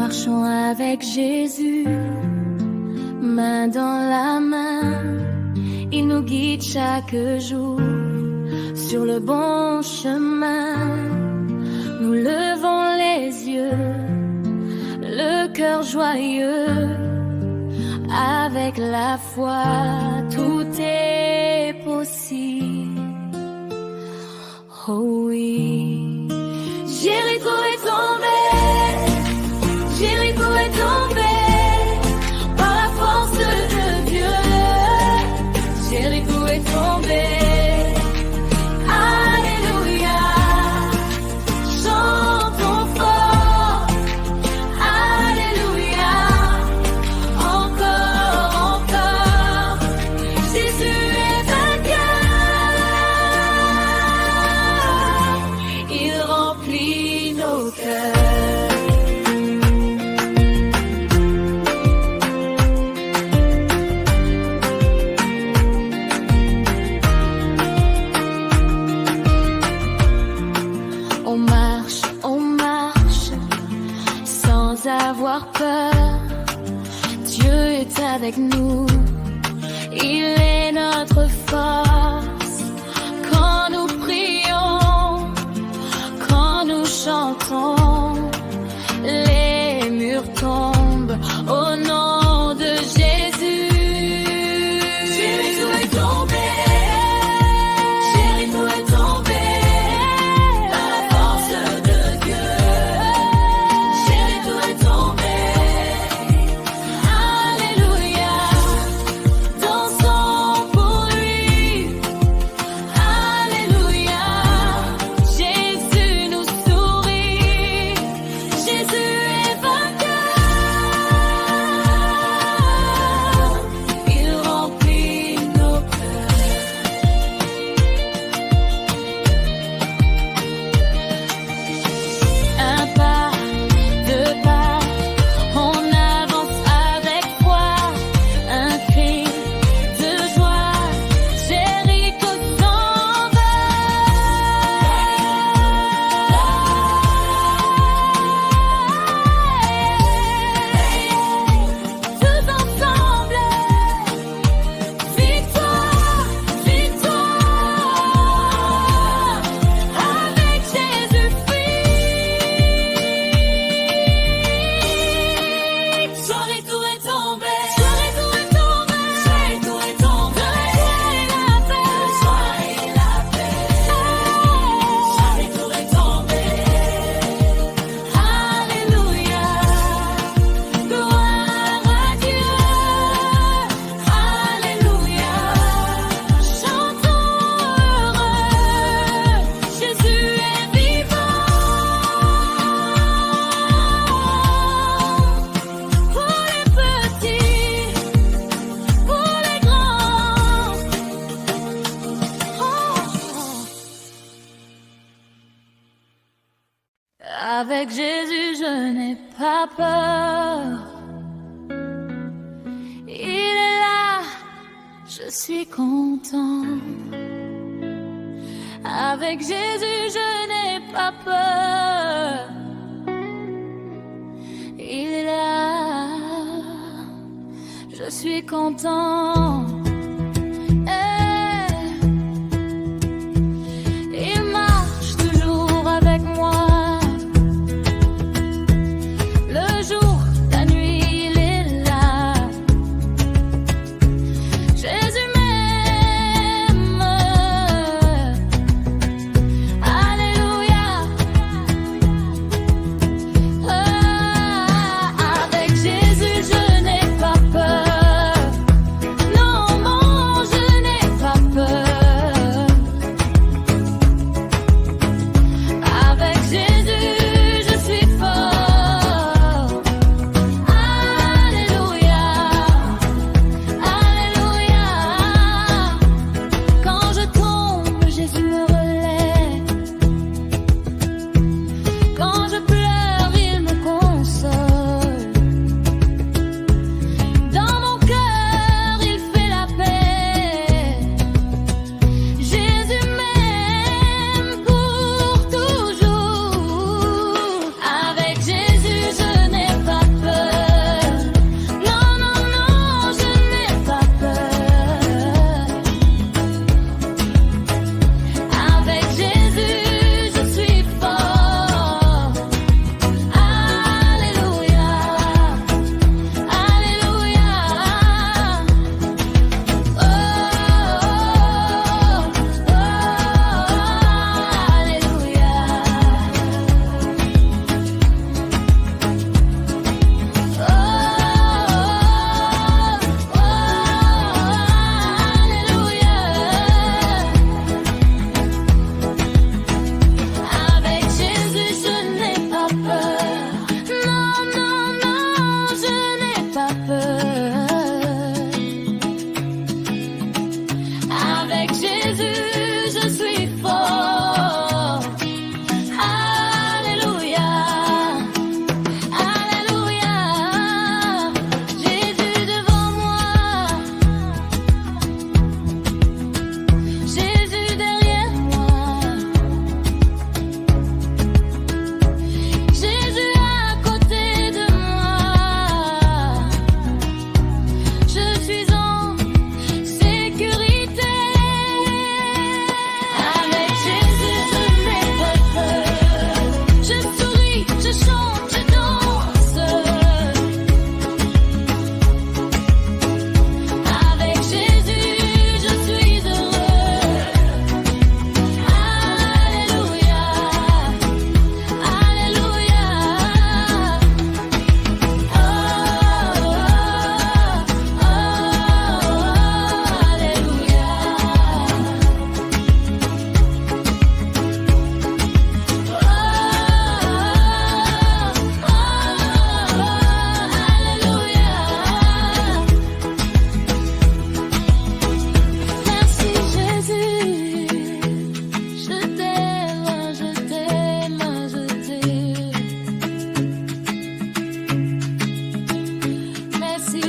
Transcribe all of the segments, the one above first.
marchons avec Jésus, main dans la main. Il nous guide chaque jour sur le bon chemin. Nous levons les yeux, le cœur joyeux. Avec la foi, tout est possible. Oh oui, Jéricho est tombé, Jéricho est tombé, par la force de Dieu. Jéricho est tombé. Alléluia, chantons fort. Alléluia, encore, encore. Jésus est vainqueur. Il remplit nos cœurs. On marche, sans avoir peur. Dieu est avec nous, il est notre force. Quand nous prions, quand nous chantons, les murs tombent au nom de Jésus. Jéricho est tombé, Jéricho est tombé, par la force de Dieu. Jéricho est tombé. Alléluia, dansons pour lui. Alléluia, Jésus nous sourit. Jésus est vainqueur. Il remplit nos cœurs. Un pas, deux pas, on avance avec foi. Un cri de joie, Jéricho s'en va. Tous ensemble, victoire, victoire, avec Jésus-Christ. Jéricho est tombé, Jéricho est tombé, Jéricho est tombé. Le soir et la paix, Jéricho est tombé. Alléluia, gloire à Dieu. Alléluia, chantons heureux. Jésus est vivant. Pour les petits, pour les grands. Avec Jésus, je n'ai pas peur. Il est là, je suis content. Avec Jésus, je n'ai pas peur. Il est là, je suis content. Il marche toujours avec moi. Le jour, la nuit, il est là. Jésus m'aime. Alléluia. Avec Jésus, je n'ai pas peur. Non,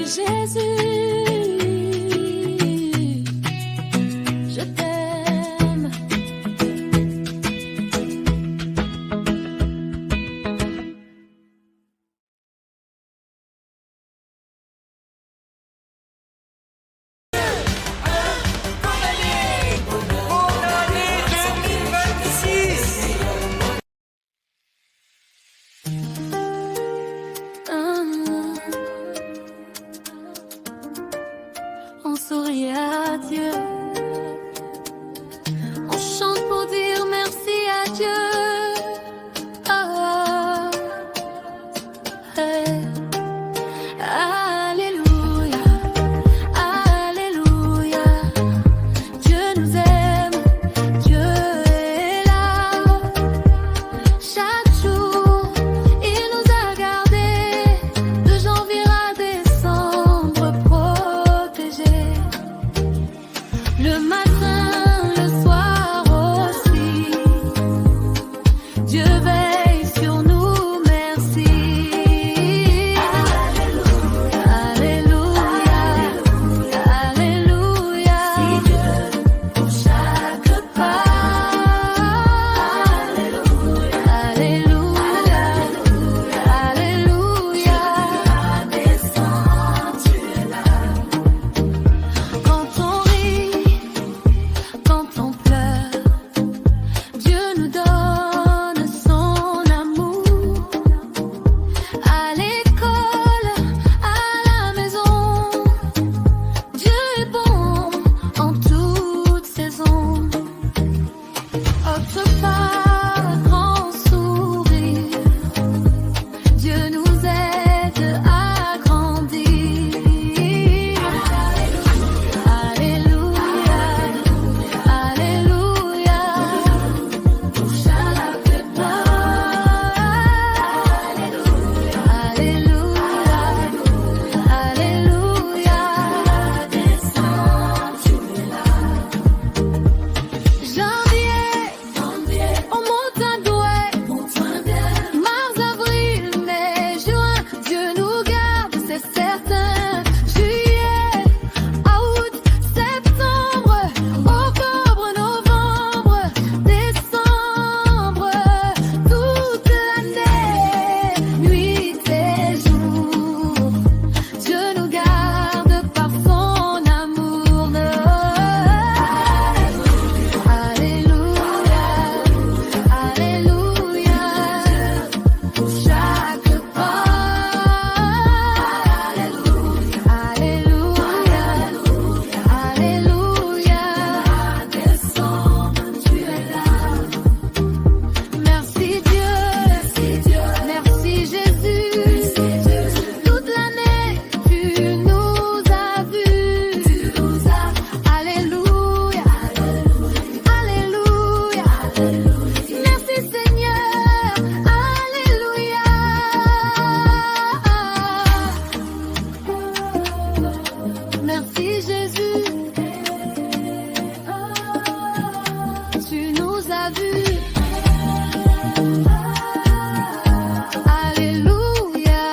Jésus, je t'aime. On sourit à Dieu, on chante pour dire merci à Dieu. Oh, hey. Alléluia, Alléluia. Dieu nous aime, Dieu est là. Chaque jour, il nous a gardés de janvier à décembre protégés. Le matin, le soir aussi, Dieu veille sur nous, merci. Alléluia, Alléluia, Alléluia. Si Dieu pour chaque pas. Alléluia, Alléluia, Alléluia. Descends, tu es là. Quand on rit, quand on pleure, Dieu nous donne son amour. À l'école, à la maison, Dieu est bon en toute saison. Autre part, grand sourire, Dieu nous aide à grandir. Alléluia, Alléluia, pour chaque pas. Alléluia, Alléluia, descends, tu es là. Janvier, on monte un douai. Mars, avril, mai, juin, Dieu nous garde, c'est certain. Juillet, août, septembre, octobre, novembre, décembre, toute l'année, nuit et jour. Dieu nous garde par son amour. Alléluia, Alléluia, pour chaque pas. Alléluia, Alléluia, descends, tu es là. Merci Dieu, merci Jésus. Toute l'année, tu nous as vus. Alléluia, Alléluia, merci Seigneur. Alléluia. Merci Jésus, tu nous as vus. Alléluia.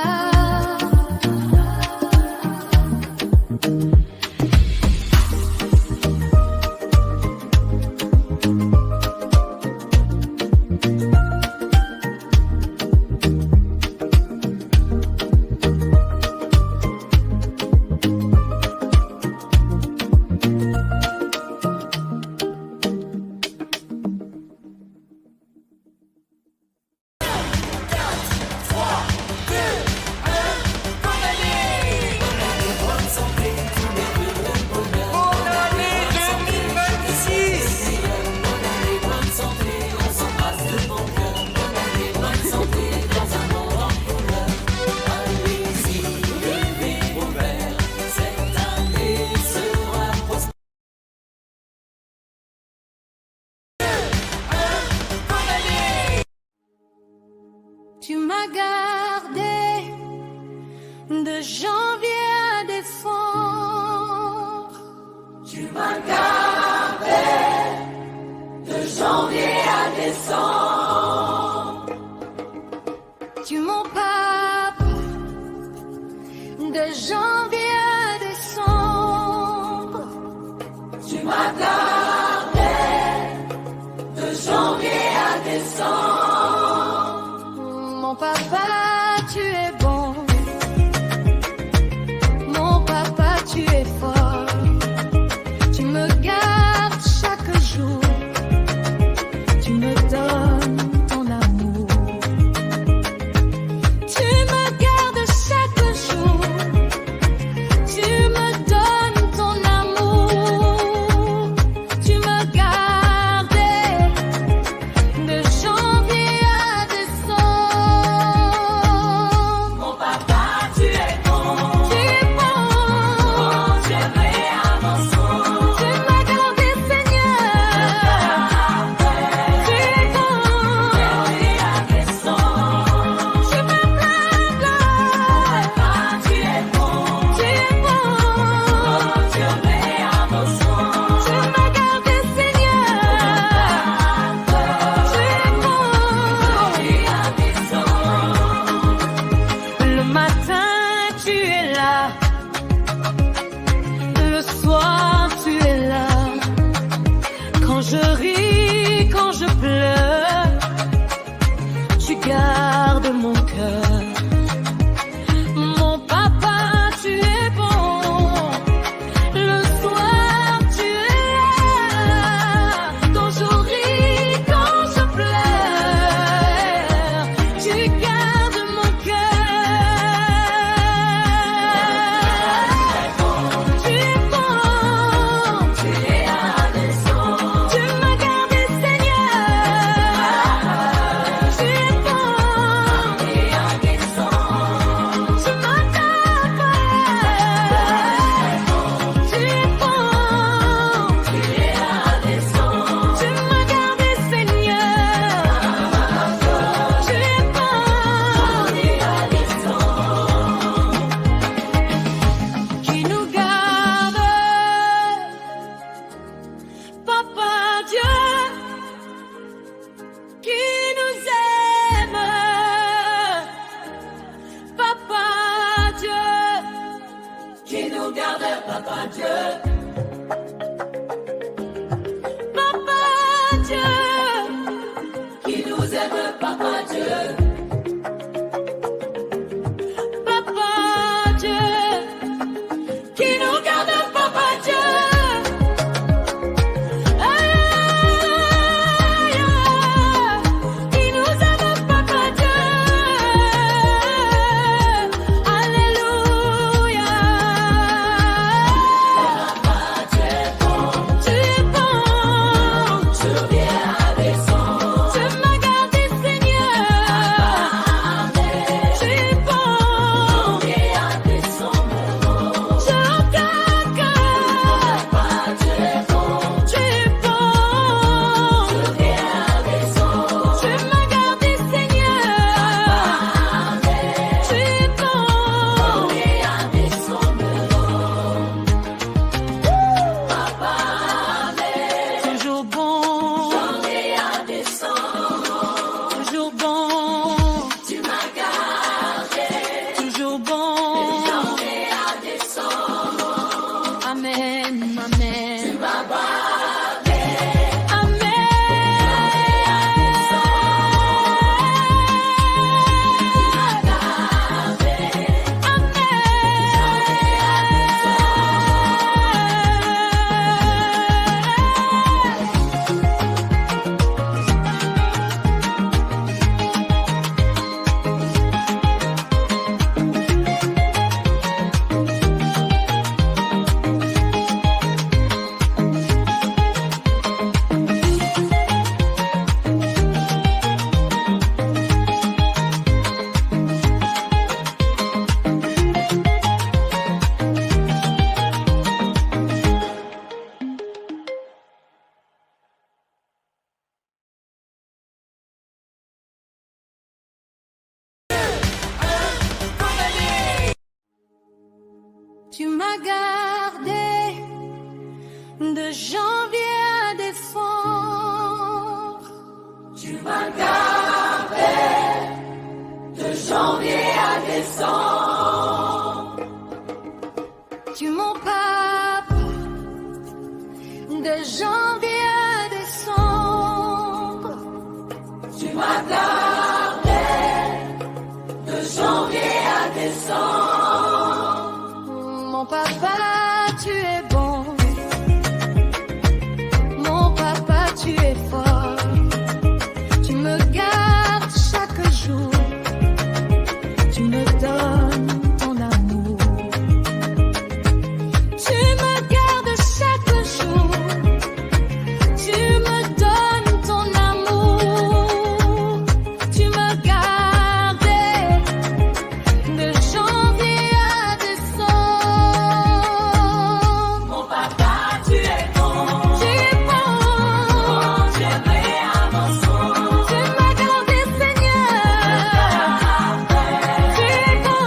Tu m'as gardé de janvier à décembre. Tu m'as gardé de janvier à décembre. Tu mon papa de janvier décembre. Tu m'as gardé de janvier à décembre. Mon papa, tu es bon. Mon papa, tu es fort. Tu me gardes chaque jour. Tu me donnes ton amour. Tu me gardes chaque jour. Tu me donnes ton amour. Tu me gardes de janvier à décembre. Mon papa, tu es bon. Tu es bon. Mon Dieu est à mon secours. Tu m'as gardé, Seigneur. Tu es bon. Janvier à décembre. Je me plains là. Tu es bon. Tu es bon. Mon Dieu est à mon secours. Tu m'as gardé, Seigneur. Tu es bon. Janvier à décembre. Le matin, tu es là. Le soir, tu es là. Quand je ris, quand je pleure, tu gardes mon cœur. Mon papa, tu es bon. Le soir, tu es là. Quand je ris, quand je pleure, tu gardes mon cœur. Tu es bon. Tu es à décembre. Tu m'as gardé, Seigneur. Tu es bon. Tu es à décembre. Tu m'as gardé. Tu es bon. Tu es à décembre. Tu m'as gardé, Seigneur. Tu es bon. Tu es à décembre. Qui nous garde, Papa Dieu, qui nous aime, Papa Dieu, qui nous garde, Papa Dieu, Papa Dieu, qui nous aime, Papa Dieu, Papa Dieu, qui nous garde, Papa Dieu. Aïe, qui nous aime, Papa Dieu. Alléluia. Papa, tu es bon. Tu es bon. Tu viens à décembre. Tu m'as gardé, Seigneur. Tu es bon. Tu viens à décembre. Je t'accorde. Papa, tu es bon. Tu es bon. Tu viens à décembre. Tu m'as gardé, Seigneur. Tu es bon. Tu viens à décembre. Papa, toujours bon. Janvier à décembre. Toujours bon. Tu m'as gardé. Toujours bon. Janvier à décembre. Amen, amen. Tu m'as gardé. Amen. Tu m'as gardé de janvier à décembre. Tu m'as gardé de janvier à décembre. Tu mon papa, de janvier à décembre. Tu m'as gardé de janvier à décembre. Mon papa, tu es bon. Mon papa, tu es fort. Tu me gardes chaque jour. Tu me donnes ton amour. Tu me gardes chaque jour. Tu me donnes ton amour. Tu me gardes de janvier à décembre. Mon papa, tu es bon. Tu es bon. Tu es vrai à mon son. Tu m'as gardé, Seigneur. Tu es bon.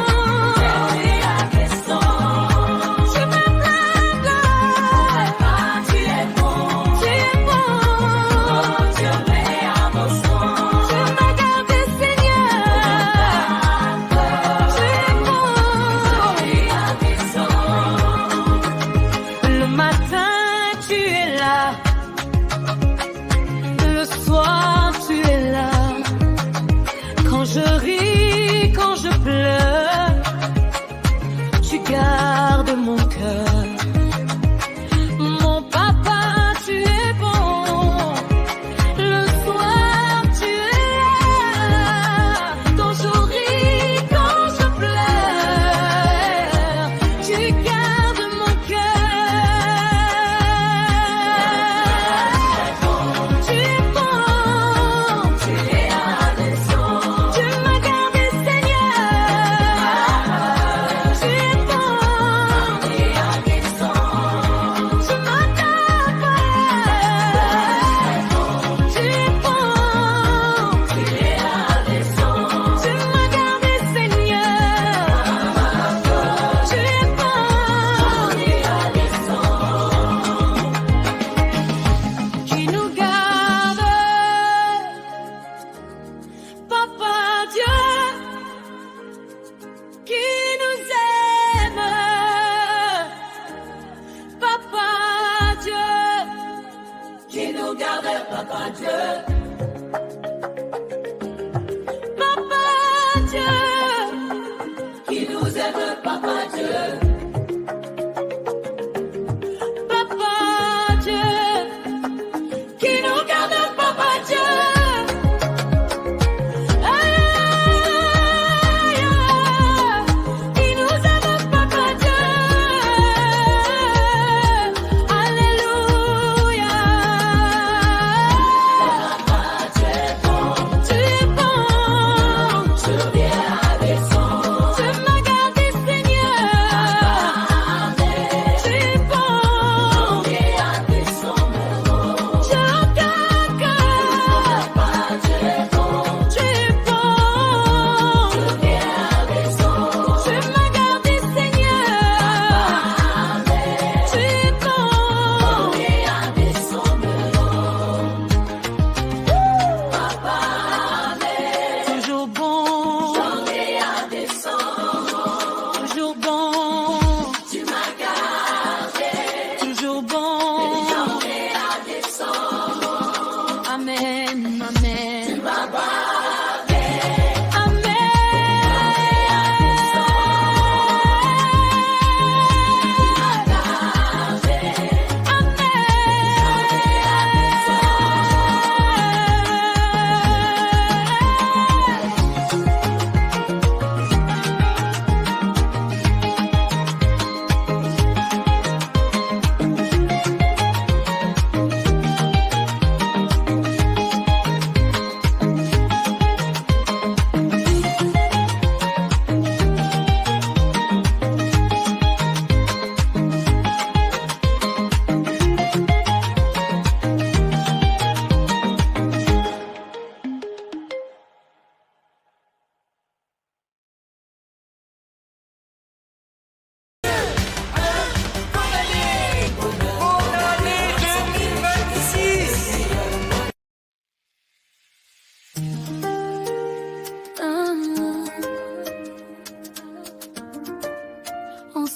Janvier à décembre. Tu me gardes. Papa, tu es bon. Tu es bon. Tu es vrai à mon son. Tu m'as gardé, Seigneur. Tu es bon. Janvier à décembre. Le matin, tu es là. Le soir, tu es là. Quand je ris, quand je pleure, tu gardes mon cœur. Mon papa, tu es bon. Le soir, tu es là. Quand je ris, quand je pleure, tu gardes mon cœur. Tu es bon. Tu es à décembre. Tu m'as gardé, Seigneur. Tu es bon. Tu es à décembre. Tu m'as gardé. Tu es bon. Tu es à décembre. Tu m'as gardé, Seigneur. Tu es bon. Tu es à décembre. Qui nous garde, Papa Dieu, qui nous aime, Papa Dieu, qui nous garde, Papa Dieu, Papa Dieu, qui nous aime, Papa Dieu, Papa Dieu, qui nous garde, Papa Dieu. Aïe, qui nous aime, Papa Dieu. Alléluia. Papa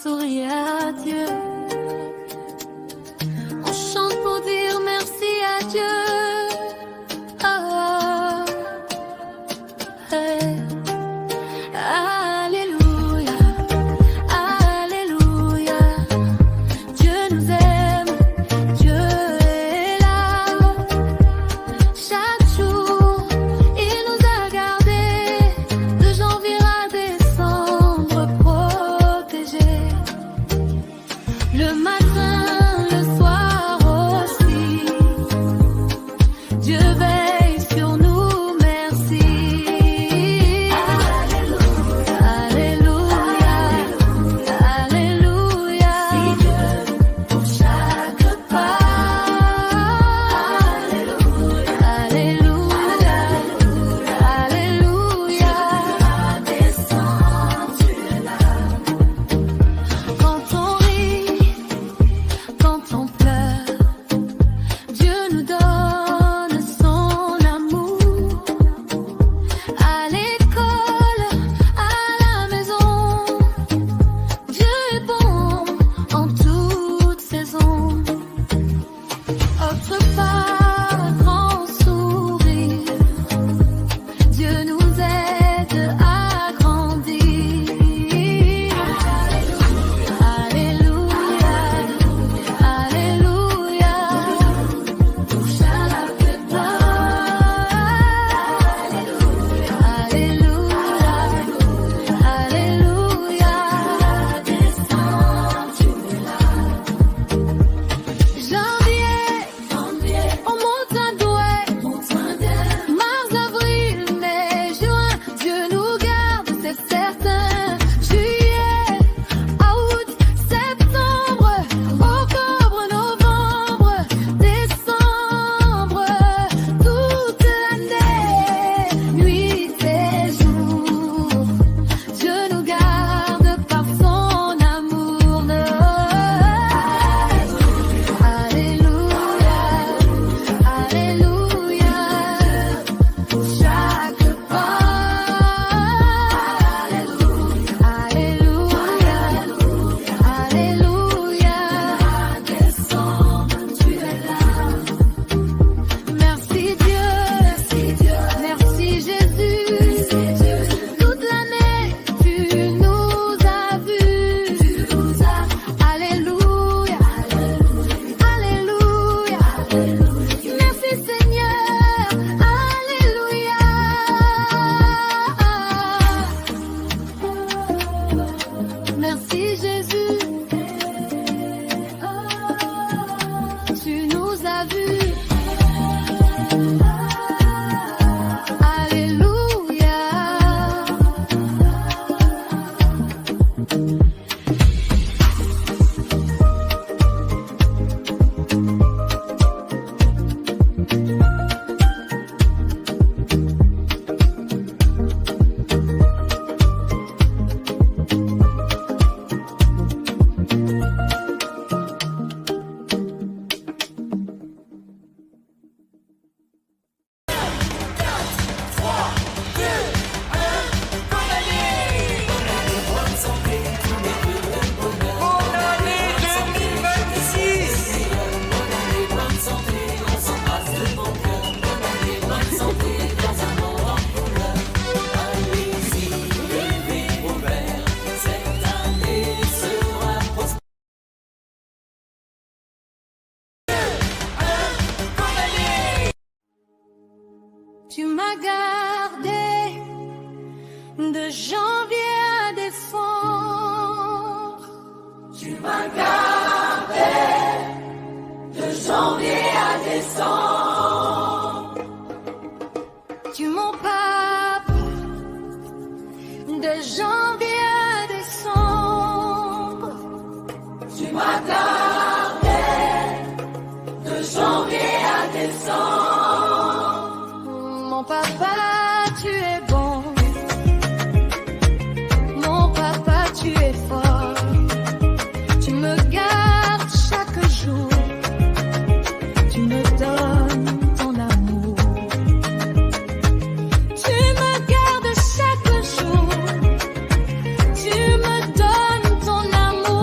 souris à Dieu. On chante pour dire merci à Dieu. Oh, hey. Alléluia, Alléluia. Dieu nous aime, Dieu est là. Chaque jour, il nous a gardés, de janvier à décembre, protégés. Le matin, le soir aussi, Dieu veille sur nous, merci. Alléluia, Alléluia, si Dieu pour chaque pas. Alléluia, Alléluia, descendu là. Quand on rit, quand on pleure, Dieu nous donne son amour. À l'école, à la maison, Dieu est bon en toute saison. Autre part, grand sourire, Dieu nous aide à grandir. Alléluia, Alléluia, pour chaque pas. Alléluia, Alléluia, descendu là. Janvier, on monte un douai. Mars, avril, mai, juin, Dieu nous garde, c'est certain. Juillet, août, septembre, octobre, novembre, décembre, toute l'année, nuit et jour. Dieu nous garde par son amour. Alléluia, Alléluia, pour chaque pas. Alléluia, Alléluia, descendre, tu es là. Merci Dieu, merci Jésus. Toute l'année, tu nous as vus. Alléluia, Alléluia, merci Seigneur. Alléluia. Merci Jésus. Tu nous as vus. Alléluia. Tu m'as gardé de janvier à décembre. Tu m'as gardé de janvier à décembre. Tu mon papa de janvier à décembre. Tu m'as gardé de janvier à décembre. Mon papa, tu es bon. Mon papa, tu es fort. Tu me gardes chaque jour. Tu me donnes ton amour. Tu me gardes chaque jour. Tu me donnes ton amour.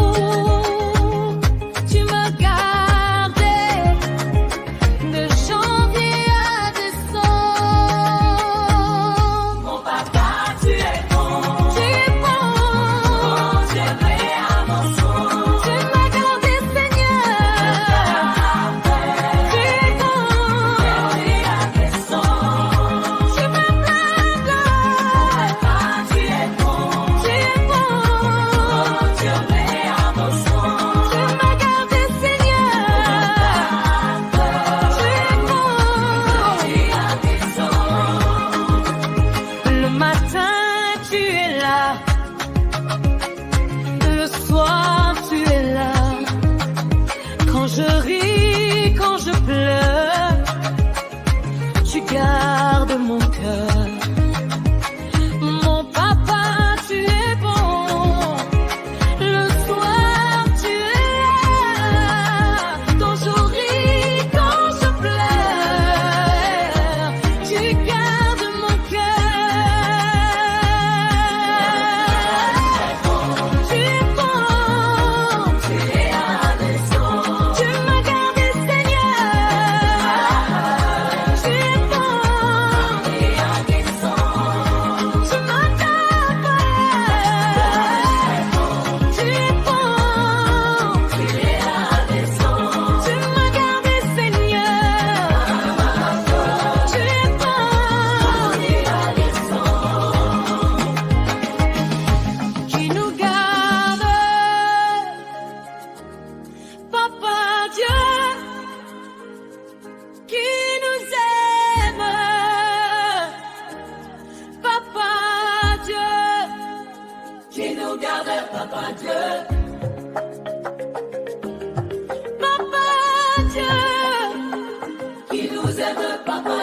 Papa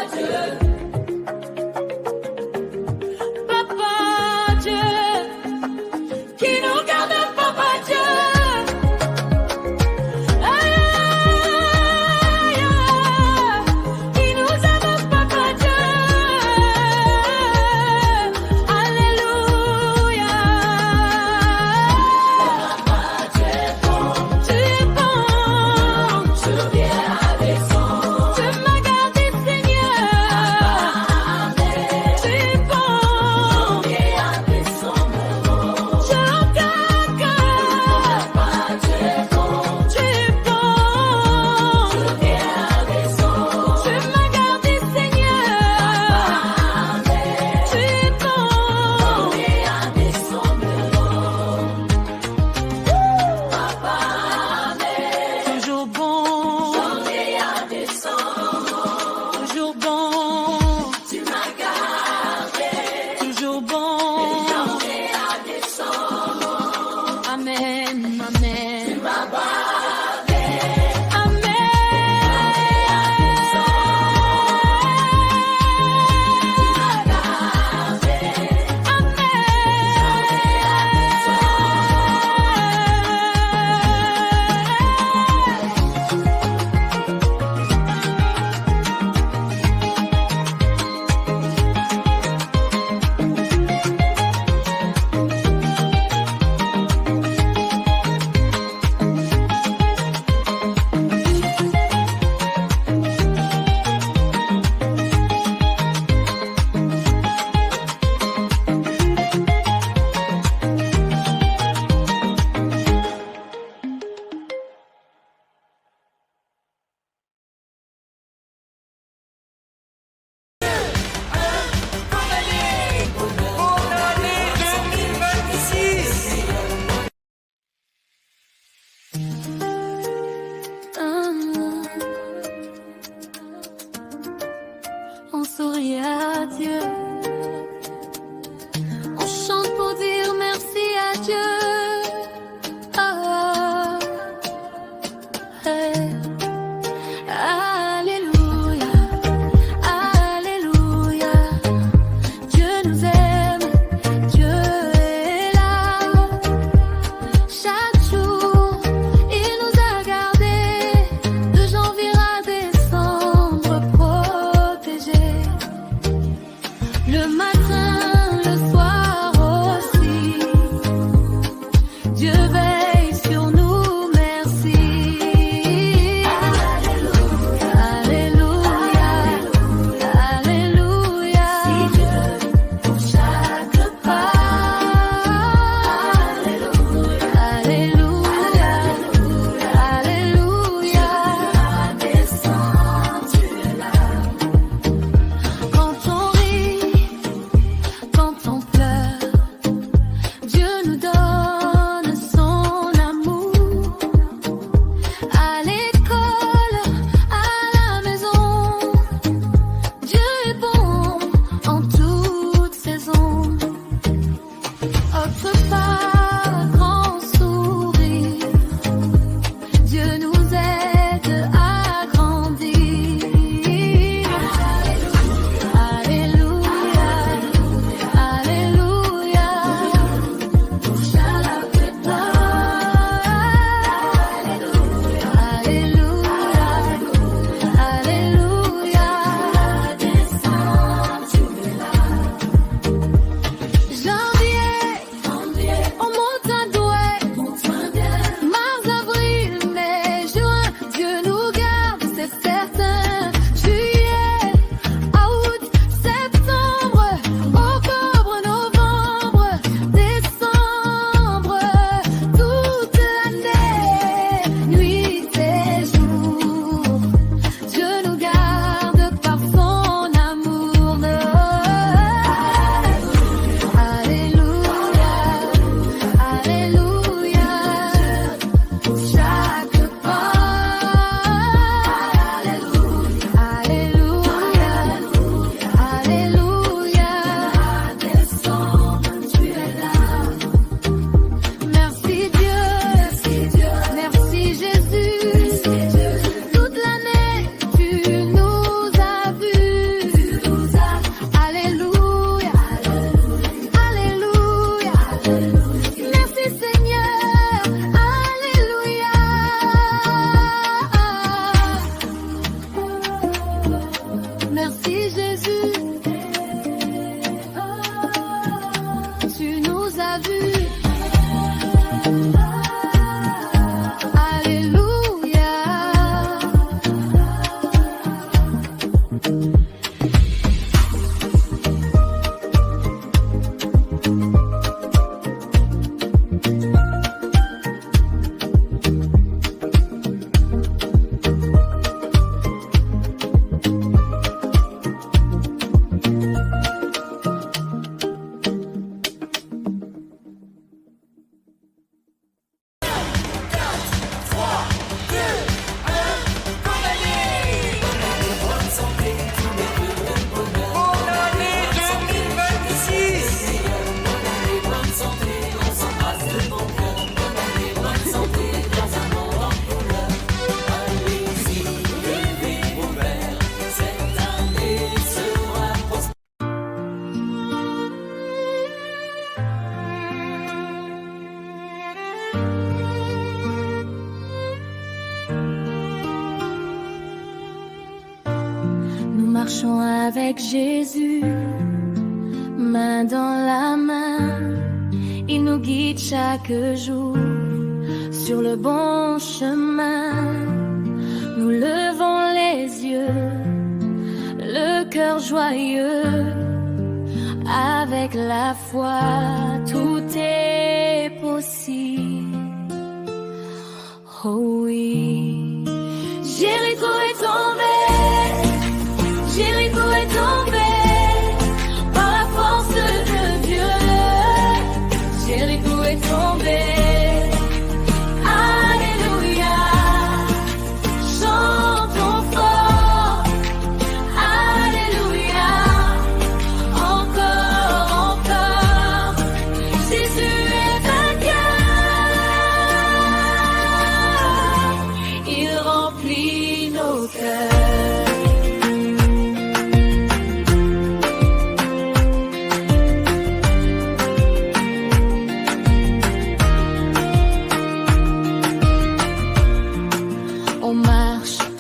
Dieu, qui nous garde, Papa Dieu. Aïe, aïe, aïe, qui nous aime, Papa Dieu. Alléluia. Papa, tu es bon, tu es bon. Tu viens avec son. Tu m'as gardé, Seigneur. marchons avec Jésus, main dans la main. Il nous guide chaque jour sur le bon chemin. Nous levons les yeux, le cœur joyeux. Avec la foi, tout est possible. Oh oui, Jéricho est tombé, Jéricho est tombé, par la force de Dieu. Jéricho est tombé. Alléluia, chantons fort. Alléluia, encore, encore. Jésus est vainqueur. Il remplit nos cœurs.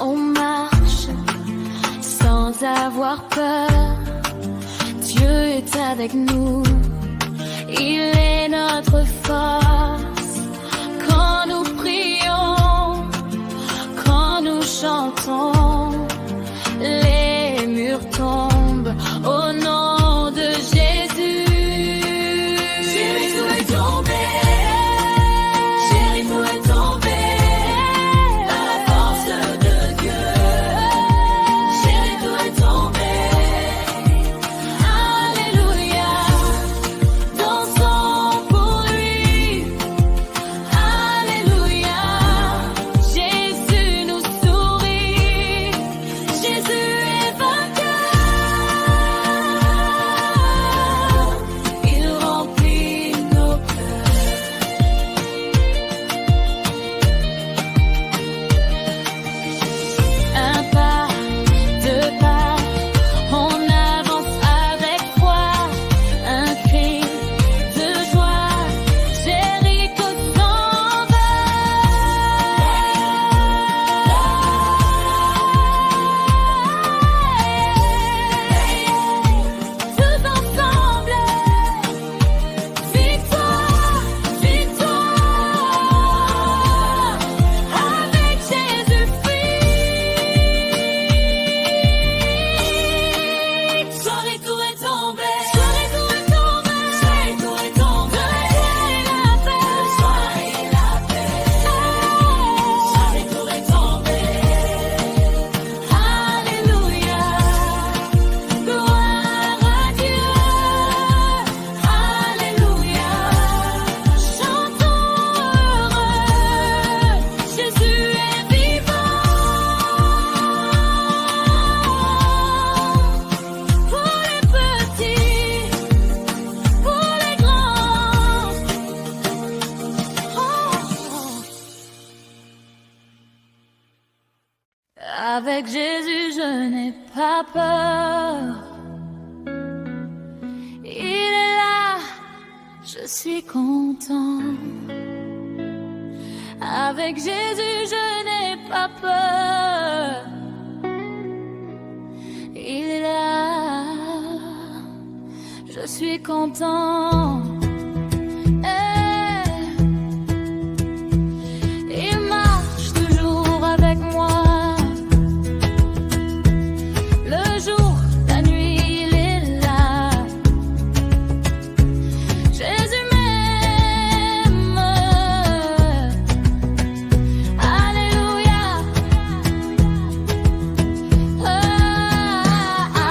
On marche, sans avoir peur. Dieu est avec nous, il est notre force. Quand nous prions, quand nous chantons, les murs tombent au nom de Jésus. Jéricho est tombé, Jéricho est tombé. Avec Jésus, je n'ai pas peur. Il est là, je suis content. Avec Jésus, je n'ai pas peur. Il est là, je suis content. Il marche toujours avec moi.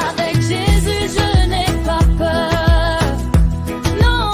Avec Jésus, je n'ai pas peur. Non.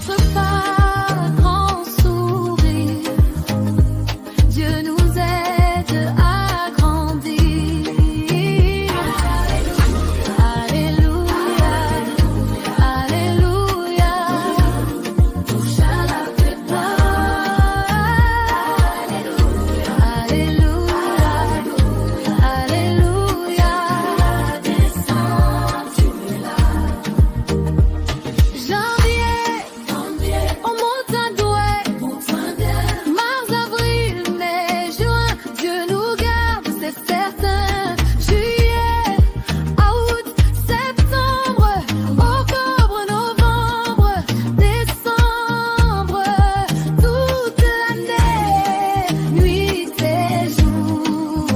notre part, grand sourire. Dieu nous aide à grandir. Alléluia, Alléluia. Touche à la plupart. Alléluia, Alléluia. Descends, tu es là. Janvier, on monte un douai. Mars, avril, mai, juin, Dieu nous garde, c'est certain. Juillet, août, septembre, octobre, novembre, décembre, toute l'année, nuit et jour.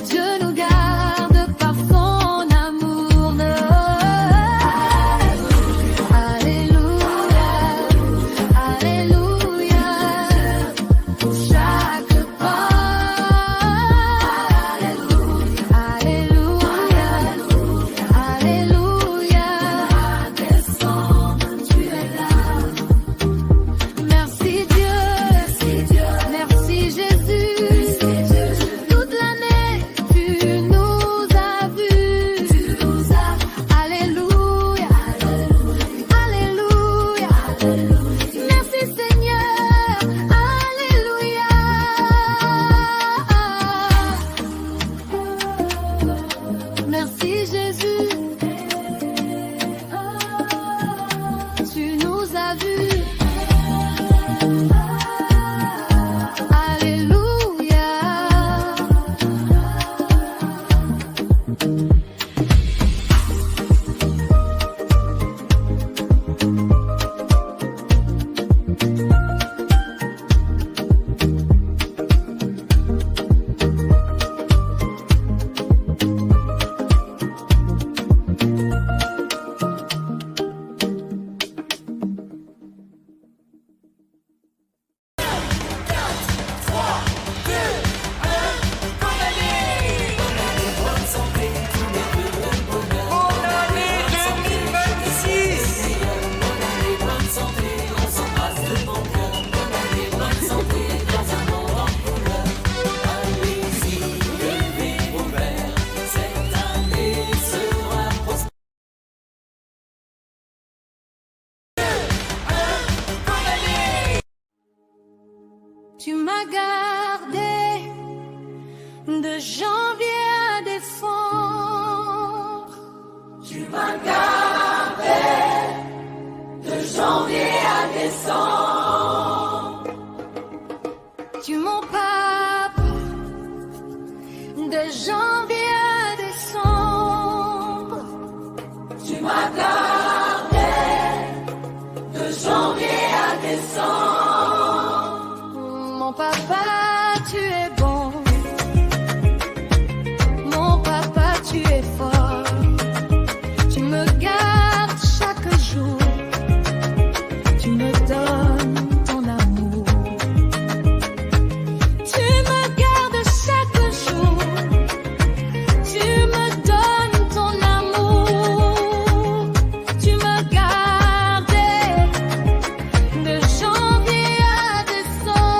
Dieu nous garde par son amour. Alléluia, Alléluia. Pour chaque pas. Alléluia, Alléluia. Descends, tu es là. Merci Dieu, merci Jésus. Toute l'année, tu nous as vus. Alléluia, Alléluia. Merci Seigneur, Alléluia. Merci Jésus, tu nous as vus. Alléluia. Tu m'as gardé de janvier à décembre. Tu m'as gardé de janvier à décembre. Tu mon papa de janvier à décembre. Tu m'as gardé de janvier à décembre. Mon papa, tu es bon. Mon papa, tu es fort. Tu me gardes chaque jour. Tu me donnes ton amour. Tu me gardes chaque jour. Tu me donnes ton amour. Tu me gardes de janvier à décembre.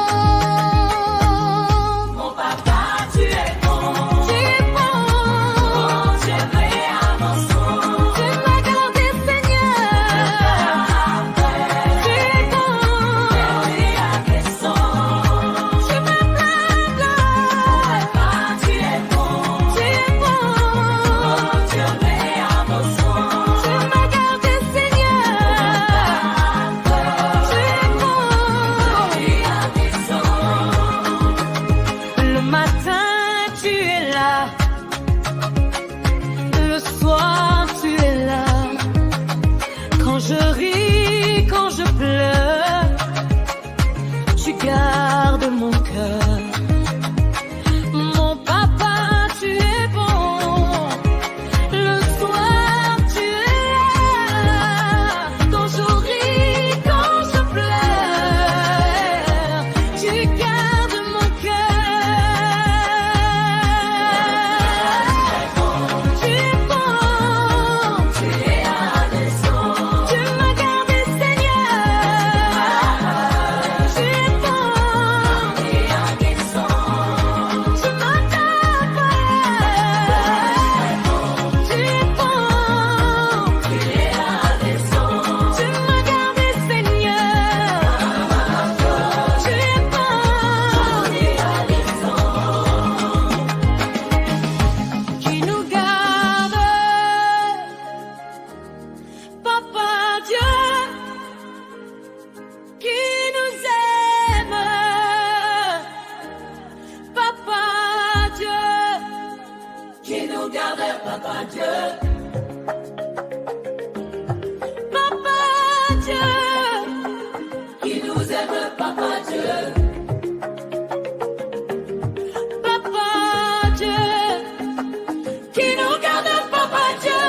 Papa Dieu. Papa Dieu. Qui nous aime, Papa Dieu. Papa Dieu. Qui nous garde, Papa Dieu.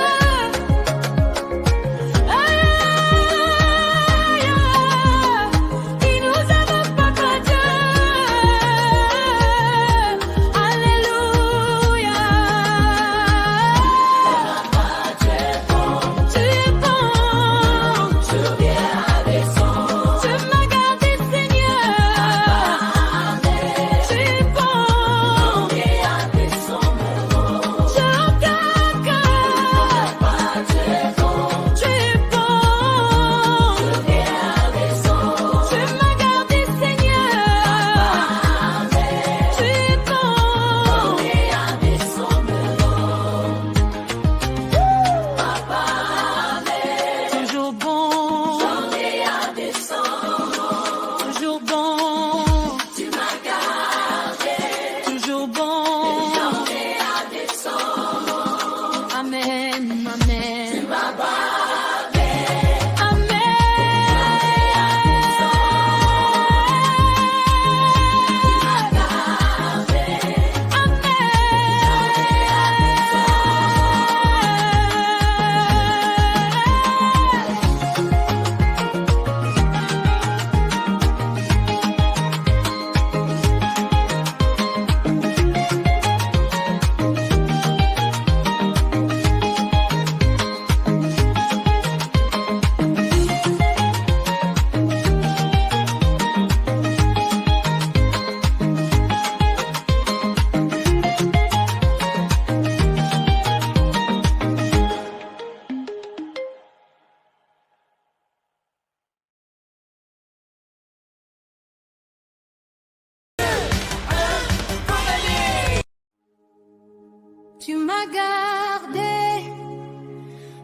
Tu m'as gardé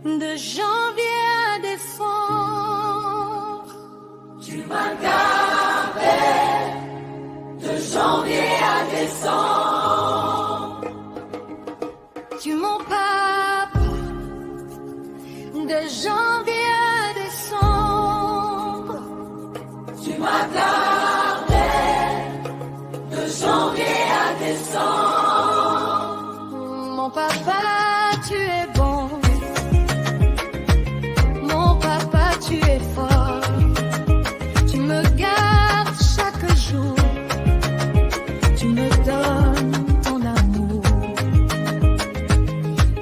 de janvier à décembre. Tu m'as gardé de janvier à décembre. Tu mon papa de janvier à décembre. Tu m'as gardé de janvier à décembre. Mon papa, tu es bon. Mon papa, tu es fort. Tu me gardes chaque jour. Tu me donnes ton amour.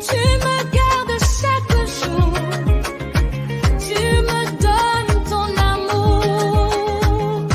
Tu me gardes chaque jour. Tu me donnes ton amour.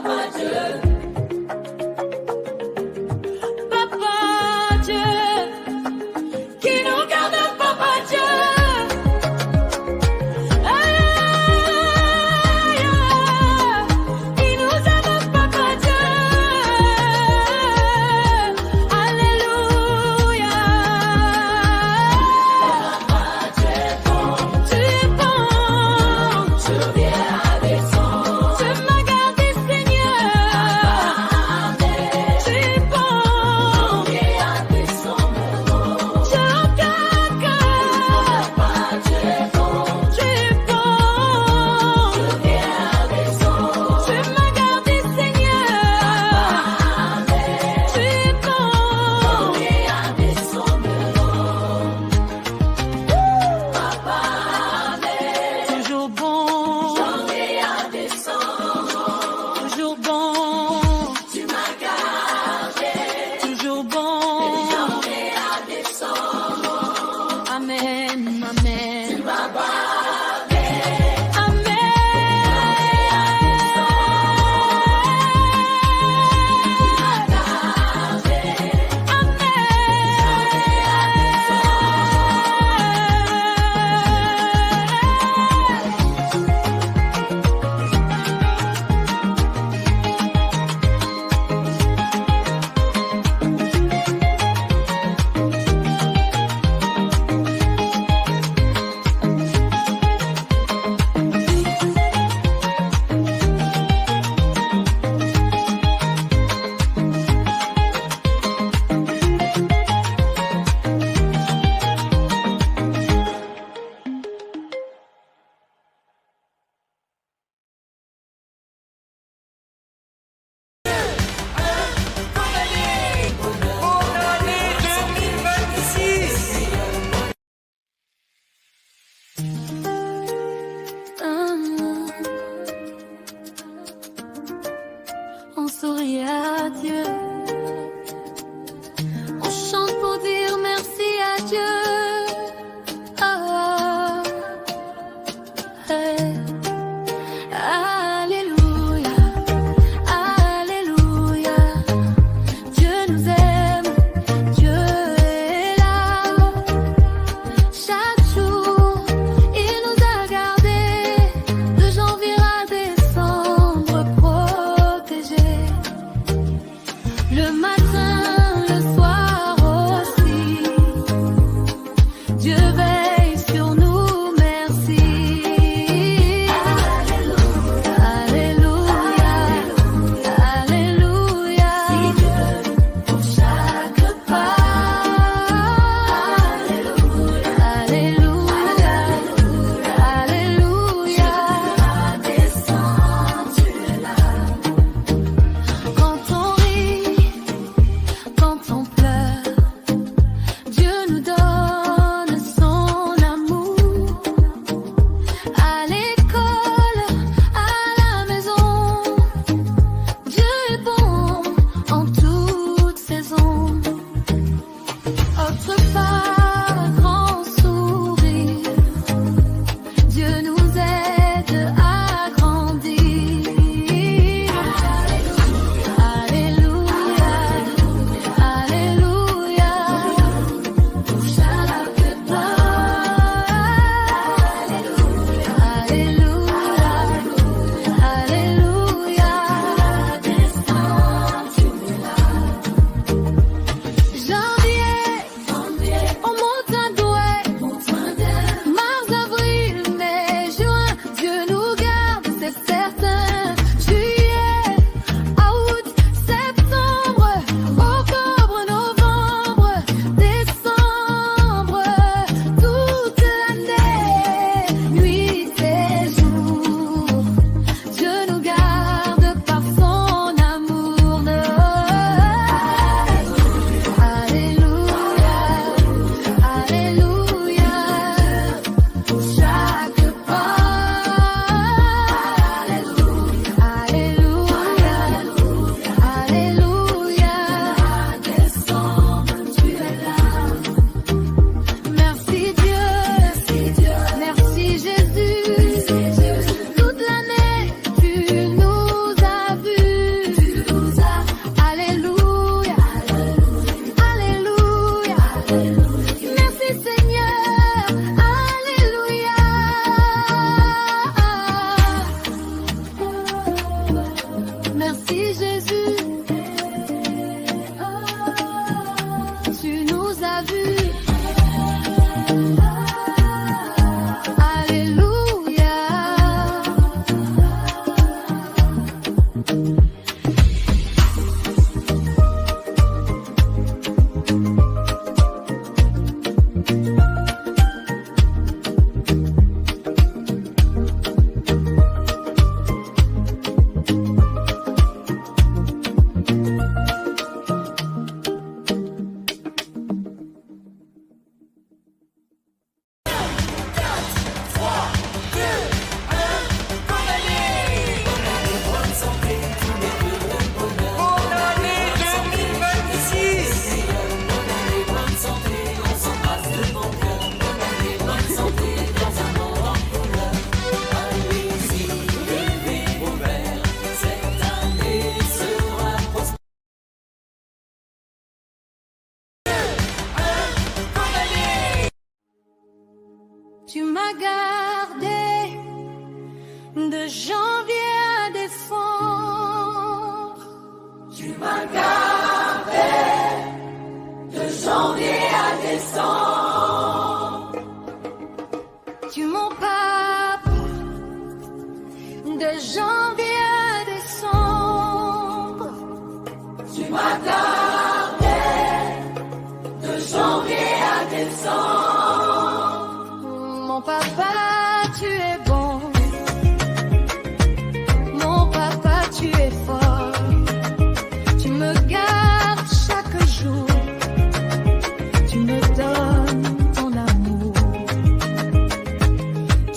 Papa Dieu, qui nous garde, Papa Dieu. Il nous aime, Papa Dieu. Alléluia. Tu es bon, tu viens avec son. Tu m'as gardé, Seigneur. Tu es bon, tu viens avec son. Je regarde que Papa, tu es bon, tu es bon. Tu viens avec son. Tu m'as gardé, Seigneur. Tu es bon, tu viens avec son. Toujours bon, toujours bon, tu m'as gardé, toujours bon, amen, amen, tu m'as gardé, Tu m'as gardé de janvier à décembre. Tu m'as gardé de janvier à décembre. Tu mon papa de janvier à décembre. Tu m'as gardé de janvier à décembre. Mon papa, tu es bon. Mon papa, tu es fort. Tu me gardes chaque jour. Tu me donnes ton amour.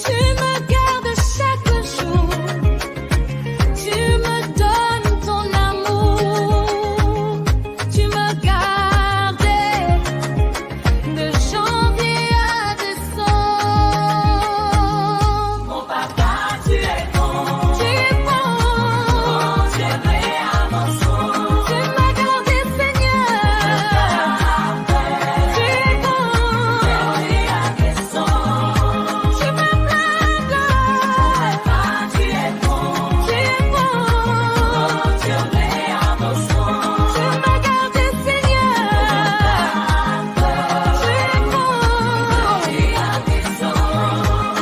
Tu me gardes chaque jour. Tu me donnes ton amour. Tu me gardes de janvier à décembre. Mon papa, tu es bon. Tu es bon. Tu es vrai à mon soin. Tu m'as gardé, Seigneur. Tu es bon. Janvier à décembre. Tu me gardes. Papa, tu es bon. Tu es bon. Tu es vrai à mon soin. Tu m'as gardé, Seigneur. Tu es bon. Janvier à décembre.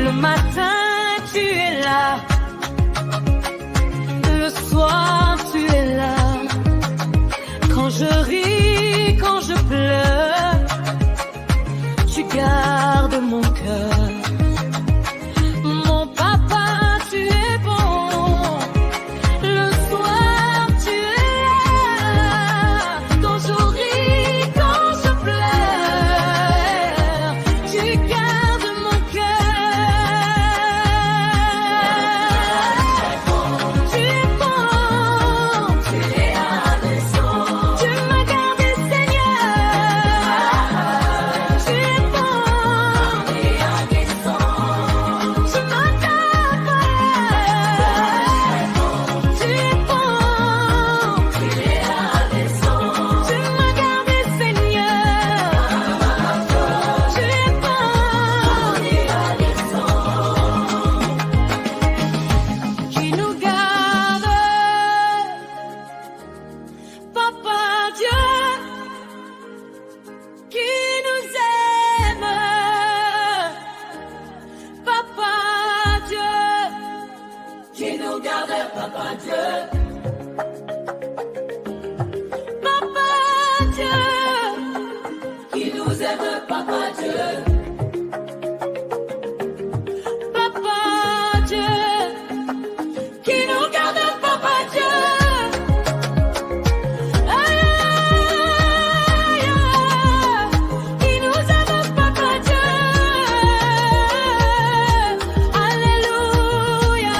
Le matin, tu es là. Le soir, tu es là. Quand je ris, quand je pleure, tu gardes mon cœur. Mon papa, tu es bon. Le soir, tu es là. Quand je ris, quand je pleure, tu gardes mon cœur. Tu es bon. Tu es à décembre. Tu m'as gardé, Seigneur. Tu es bon. Tu es à décembre. Tu m'as gardé. Tu es bon. Tu es à décembre. Tu m'as gardé, Seigneur. Tu es bon. Tu es à décembre. Qui nous garde, Papa Dieu, qui nous aime, Papa Dieu, qui nous garde, Papa Dieu, Papa Dieu, qui nous aime, Papa Dieu, Papa Dieu, qui nous garde, Papa Dieu. Aïe, aïe, qui nous aime, Papa Dieu. Alléluia.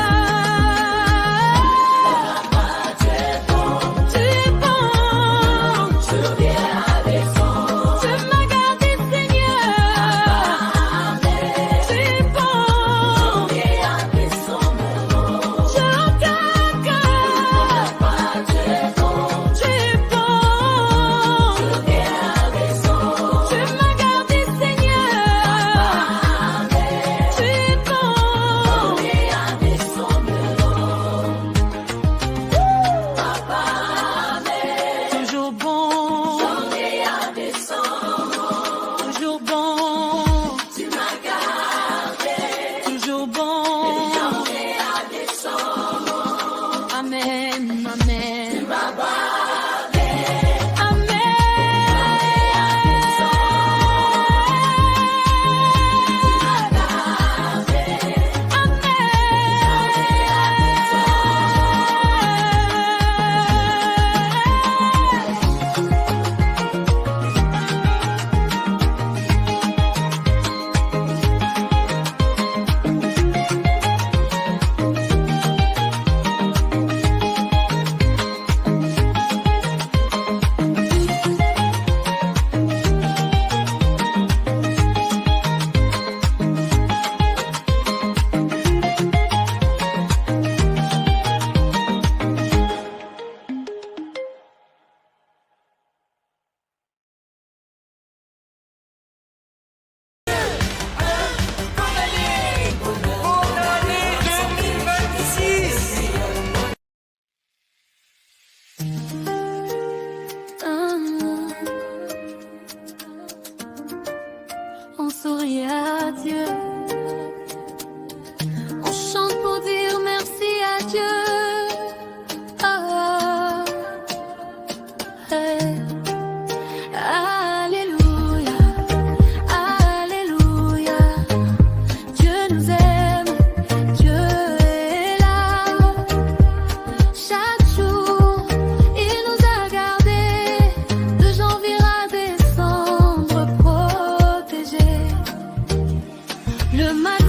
Dieu. On chante pour dire merci à Dieu. Oh, hey. Alléluia, Alléluia. Dieu nous aime, Dieu est là. Chaque jour, il nous a gardés, de janvier à décembre protégés. Le matin